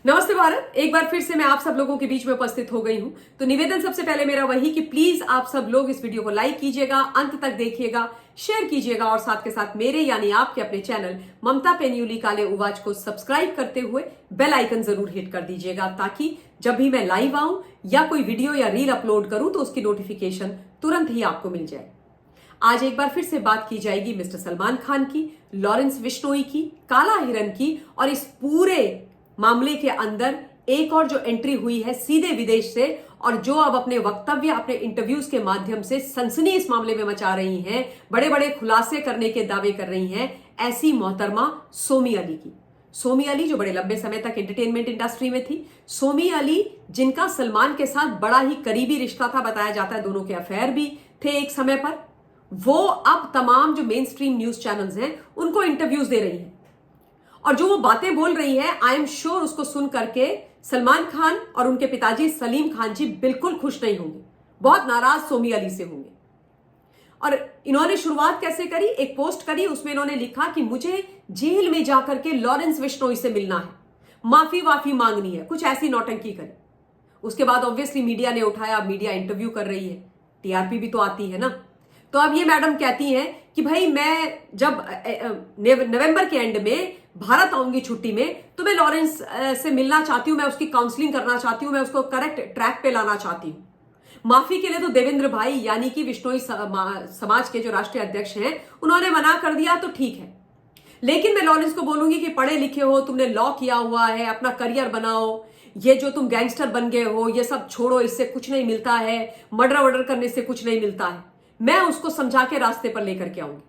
नमस्ते भारत। एक बार फिर से मैं आप सब लोगों के बीच में उपस्थित हो गई हूं। तो निवेदन सबसे पहले मेरा वही कि प्लीज आप सब लोग इस वीडियो को लाइक कीजिएगा, अंत तक देखिएगा, शेयर कीजिएगा और साथ के साथ मेरे यानी आपके अपने चैनल ममता पेन्यूली काले उवाच को सब्सक्राइब करते हुए बेल आइकन जरूर हिट कर दीजिएगा, ताकि जब भी मैं लाइव आऊं या कोई वीडियो या रील अपलोड करूं तो उसकी नोटिफिकेशन तुरंत ही आपको मिल जाए। आज एक बार फिर से बात की जाएगी मिस्टर सलमान खान की, लॉरेंस बिश्नोई की, काला हिरन की और इस पूरे मामले के अंदर एक और जो एंट्री हुई है सीधे विदेश से और जो अब अपने वक्तव्य, अपने इंटरव्यूज के माध्यम से सनसनी इस मामले में मचा रही हैं, बड़े बड़े खुलासे करने के दावे कर रही हैं, ऐसी मोहतरमा सोमी अली की। सोमी अली जो बड़े लंबे समय तक एंटरटेनमेंट इंडस्ट्री में थी, सोमी अली जिनका सलमान के साथ बड़ा ही करीबी रिश्ता था, बताया जाता है दोनों के अफेयर भी थे एक समय पर, वो अब तमाम जो मेन स्ट्रीम न्यूज चैनल्स हैं उनको इंटरव्यूज दे रही हैं और जो वो बातें बोल रही है, आई एम श्योर उसको सुन करके सलमान खान और उनके पिताजी सलीम खान जी बिल्कुल खुश नहीं होंगे, बहुत नाराज सोमी अली से होंगे। और इन्होंने शुरुआत कैसे करी, एक पोस्ट करी, उसमें इन्होंने लिखा कि मुझे जेल में जाकर के लॉरेंस बिश्नोई से मिलना है, माफी वाफी मांगनी है, कुछ ऐसी नौटंकी करी। उसके बाद ऑब्वियसली मीडिया ने उठाया, मीडिया इंटरव्यू कर रही है, टीआरपी भी तो आती है ना। तो अब ये मैडम कहती हैं कि भाई मैं जब नवंबर के एंड में भारत आऊंगी छुट्टी में तो मैं लॉरेंस से मिलना चाहती हूं, मैं उसकी काउंसलिंग करना चाहती हूं, मैं उसको करेक्ट ट्रैक पे लाना चाहती हूं। माफी के लिए तो देवेंद्र भाई यानी कि बिश्नोई समाज के जो राष्ट्रीय अध्यक्ष हैं उन्होंने मना कर दिया तो ठीक है, लेकिन मैं लॉरेंस को बोलूंगी कि पढ़े लिखे हो, तुमने लॉ किया हुआ है, अपना करियर बनाओ, ये जो तुम गैंगस्टर बन गए हो ये सब छोड़ो, इससे कुछ नहीं मिलता है, मर्डर वर्डर करने से कुछ नहीं मिलता है, मैं उसको समझा के रास्ते पर लेकर के आऊंगी।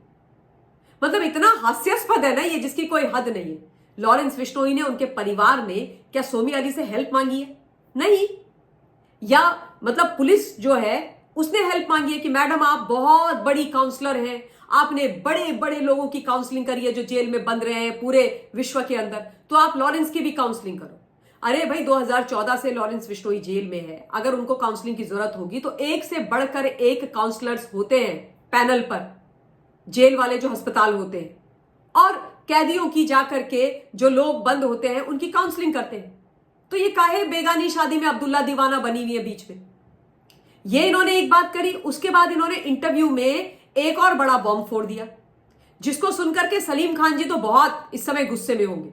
मतलब इतना हास्यास्पद है ना ये, जिसकी कोई हद नहीं है। लॉरेंस बिश्नोई ने, उनके परिवार ने क्या सोमी अली से हेल्प मांगी है? नहीं। या मतलब पुलिस जो है उसने हेल्प मांगी है कि मैडम आप बहुत बड़ी काउंसलर हैं, आपने बड़े बड़े लोगों की काउंसलिंग करी है जो जेल में बंद रहे हैं पूरे विश्व के अंदर, तो आप लॉरेंस की भी काउंसलिंग करो। अरे भाई 2014 से लॉरेंस बिश्नोई जेल में है, अगर उनको काउंसलिंग की जरूरत होगी तो एक से बढ़कर एक काउंसलर्स होते हैं पैनल पर, जेल वाले जो अस्पताल होते हैं, और कैदियों की जाकर के जो लोग बंद होते हैं उनकी काउंसलिंग करते हैं। तो ये काहे बेगानी शादी में अब्दुल्ला दीवाना बनी हुई है बीच में। ये इन्होंने एक बात करी, उसके बाद इन्होंने इंटरव्यू में एक और बड़ा बॉम्ब फोड़ दिया, जिसको सुनकर के सलीम खान जी तो बहुत इस समय गुस्से में होंगे,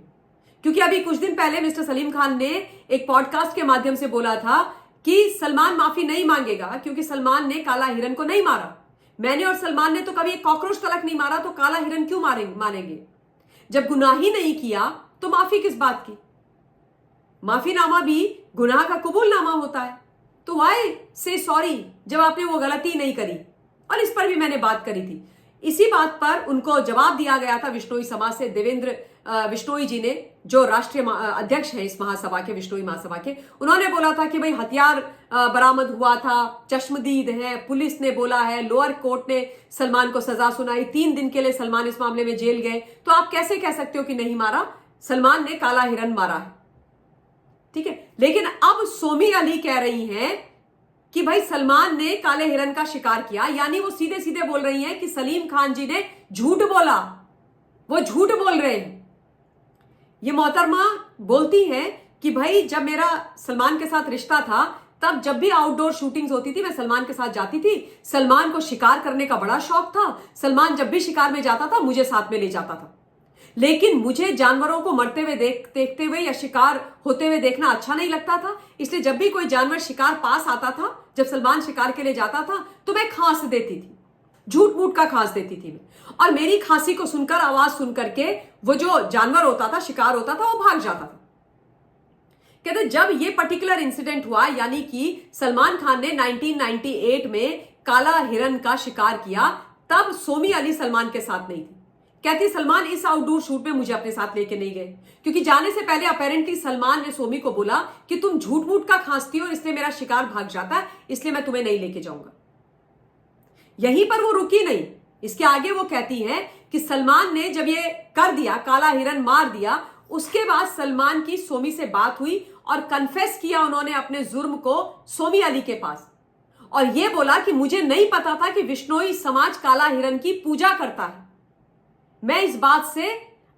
क्योंकि अभी कुछ दिन पहले मिस्टर सलीम खान ने एक पॉडकास्ट के माध्यम से बोला था कि सलमान माफी नहीं मांगेगा क्योंकि सलमान ने काला हिरन को नहीं मारा। मैंने और सलमान ने तो कभी एक कॉकरोच तलक नहीं मारा, तो काला हिरन क्यों मानेंगे? जब गुनाह ही नहीं किया तो माफी किस बात की? माफीनामा भी गुनाह का कबूलनामा होता है, तो वाई से सॉरी जब आपने वो गलती नहीं करी। और इस पर भी मैंने बात करी थी, इसी बात पर उनको जवाब दिया गया था बिश्नोई समाज से। देवेंद्र बिश्नोई जी ने, जो राष्ट्रीय अध्यक्ष हैं इस महासभा के, बिश्नोई महासभा के, उन्होंने बोला था कि भाई हथियार बरामद हुआ था, चश्मदीद है, पुलिस ने बोला है, लोअर कोर्ट ने सलमान को सजा सुनाई, 3 दिन के लिए सलमान इस मामले में जेल गए, तो आप कैसे कह सकते हो कि नहीं मारा, सलमान ने काला हिरन मारा है? ठीक है, लेकिन अब सोमी अली कह रही हैं कि भाई सलमान ने काले हिरन का शिकार किया, यानी वो सीधे सीधे बोल रही हैं कि सलीम खान जी ने झूठ बोला, वो झूठ बोल रहे हैं। ये मोहतरमा बोलती हैं कि भाई जब मेरा सलमान के साथ रिश्ता था तब जब भी आउटडोर शूटिंग्स होती थी मैं सलमान के साथ जाती थी, सलमान को शिकार करने का बड़ा शौक था, सलमान जब भी शिकार में जाता था मुझे साथ में ले जाता था, लेकिन मुझे जानवरों को मरते हुए देखते हुए या शिकार होते हुए देखना अच्छा नहीं लगता था, इसलिए जब भी कोई जानवर शिकार पास आता था, जब सलमान शिकार के लिए जाता था तो मैं खांस देती थी, झूठ मूठ का खांस देती थी मैं, और मेरी खांसी को सुनकर, आवाज सुनकर के वो जो जानवर होता था, शिकार होता था, वो भाग जाता था। कहते जब ये पर्टिकुलर इंसिडेंट हुआ, यानी कि सलमान खान ने 1998 में काला हिरन का शिकार किया, तब सोमी अली सलमान के साथ नहीं थी। कहती सलमान इस आउटडोर शूट में मुझे अपने साथ लेके नहीं गए, क्योंकि जाने से पहले अपेरेंटली सलमान ने सोमी को बोला कि तुम झूठ मूठ का खांसती हो और इसलिए मेरा शिकार भाग जाता है, इसलिए मैं तुम्हें नहीं लेके जाऊंगा। यहीं पर वो रुकी नहीं, इसके आगे वो कहती हैं कि सलमान ने जब ये कर दिया, काला हिरन मार दिया, उसके बाद सलमान की सोमी से बात हुई और कन्फेस किया उन्होंने अपने जुर्म को सोमी अली के पास, और ये बोला कि मुझे नहीं पता था कि बिश्नोई समाज काला हिरन की पूजा करता है, मैं इस बात से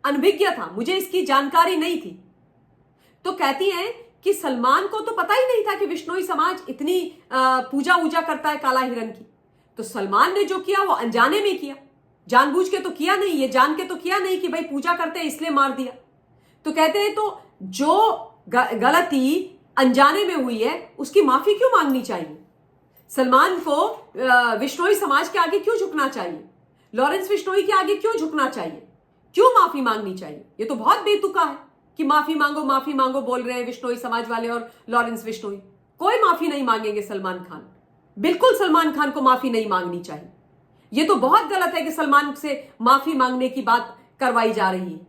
अनभिज्ञ था, मुझे इसकी जानकारी नहीं थी। तो कहती हैं कि सलमान को तो पता ही नहीं था कि विश्नोई समाज इतनी पूजा वूजा करता है काला हिरन की। तो सलमान ने जो किया वो अनजाने में किया, जानबूझ के तो किया नहीं, ये जान के तो किया नहीं कि भाई पूजा करते हैं इसलिए मार दिया। तो कहते हैं तो जो गलती अनजाने में हुई है उसकी माफी क्यों मांगनी चाहिए? सलमान को विश्नोई समाज के आगे क्यों झुकना चाहिए? लॉरेंस विश्नोई के आगे क्यों झुकना चाहिए? क्यों माफी मांगनी चाहिए? ये तो बहुत बेतुका है कि माफी मांगो बोल रहे हैं विश्नोई समाज वाले और लॉरेंस विश्नोई। कोई माफी नहीं मांगेंगे सलमान खान, बिल्कुल सलमान खान को माफी नहीं मांगनी चाहिए। ये तो बहुत गलत है कि सलमान से माफी मांगने की बात करवाई जा रही है।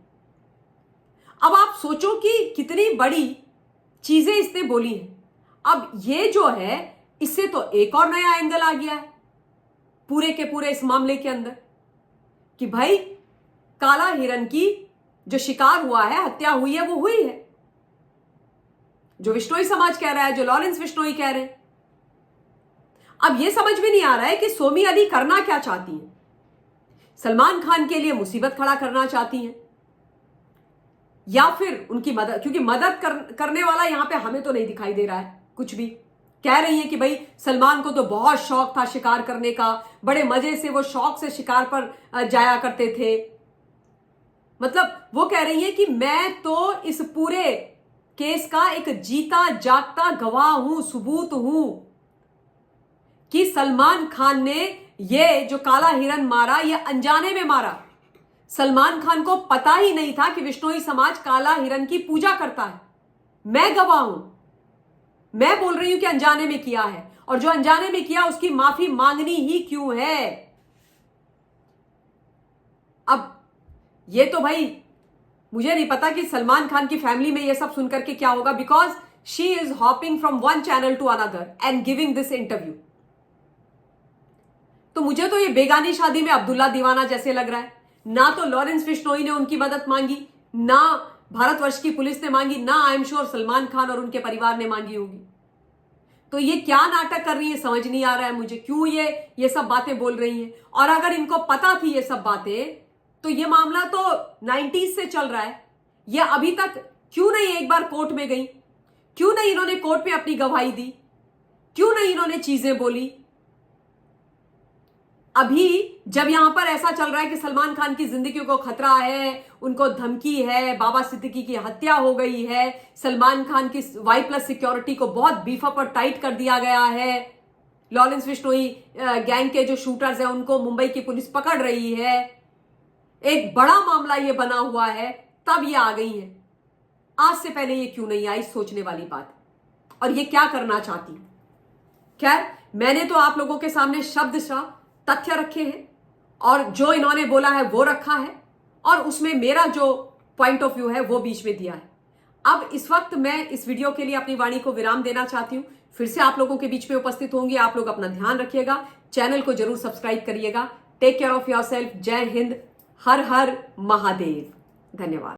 अब आप सोचो कि कितनी बड़ी चीजें इसने बोली हैं। अब ये जो है इससे तो एक और नया एंगल आ गया है पूरे के पूरे इस मामले के अंदर कि भाई काला हिरन की जो शिकार हुआ है, हत्या हुई है, वो हुई है। जो विश्नोई समाज कह रहा है, जो लॉरेंस विश्नोई कह रहे हैं। अब यह समझ में नहीं आ रहा है कि सोमी अली करना क्या चाहती हैं। सलमान खान के लिए मुसीबत खड़ा करना चाहती हैं या फिर उनकी मदद, क्योंकि मदद करने वाला यहां पे हमें तो नहीं दिखाई दे रहा है कुछ भी। कह रही हैं कि भाई सलमान को तो बहुत शौक था शिकार करने का, बड़े मजे से वो शौक से शिकार पर जाया करते थे। मतलब वो कह रही हैं कि मैं तो इस पूरे केस का एक जीता जागता गवाह हूं, सबूत हूं कि सलमान खान ने ये जो काला हिरन मारा ये अनजाने में मारा। सलमान खान को पता ही नहीं था कि विश्नोई समाज काला हिरन की पूजा करता है। मैं गवाह हूं, मैं बोल रही हूं कि अनजाने में किया है, और जो अनजाने में किया उसकी माफी मांगनी ही क्यों है? अब ये तो भाई मुझे नहीं पता कि सलमान खान की फैमिली में ये सब सुनकर के क्या होगा, because she is hopping from one channel to another and giving this interview. तो मुझे तो ये बेगानी शादी में अब्दुल्ला दीवाना जैसे लग रहा है। ना तो लॉरेंस विश्नोई ने उनकी मदद मांगी, ना भारतवर्ष की पुलिस ने मांगी, ना I am sure Salman Khan और उनके परिवार ने मांगी होगी। तो ये क्या नाटक कर रही है समझ नहीं आ रहा है मुझे, क्यों ये सब बातें बोल रही हैं। और अगर इनको पता थी ये सब बातें तो ये मामला तो 90s से चल रहा है। ये अभी तक क्यों नहीं एक बार कोर्ट में गई? क्यों नहीं इन्होंने कोर्ट में अपनी गवाही दी? क्यों नहीं इन्होंने चीजें बोली? अभी जब यहां पर ऐसा चल रहा है कि सलमान खान की जिंदगी को खतरा है, उनको धमकी है, बाबा सिद्दीकी की हत्या हो गई है, सलमान खान की Y+ सिक्योरिटी को बहुत बीफ अप और टाइट कर दिया गया है, लॉरेंस विश्नोई गैंग के जो शूटर्स हैं उनको मुंबई की पुलिस पकड़ रही है, एक बड़ा मामला ये बना हुआ है, तब ये आ गई है। आज से पहले ये क्यों नहीं आई, सोचने वाली बात। और ये क्या करना चाहती? खैर, मैंने तो आप लोगों के सामने शब्दशः तथ्य रखे हैं और जो इन्होंने बोला है वो रखा है, और उसमें मेरा जो पॉइंट ऑफ व्यू है वो बीच में दिया है। अब इस वक्त मैं इस वीडियो के लिए अपनी वाणी को विराम देना चाहती हूं। फिर से आप लोगों के बीच में उपस्थित होंगी। आप लोग अपना ध्यान रखिएगा, चैनल को जरूर सब्सक्राइब करिएगा। Take care of yourself. जय हिंद, हर हर महादेव। धन्यवाद।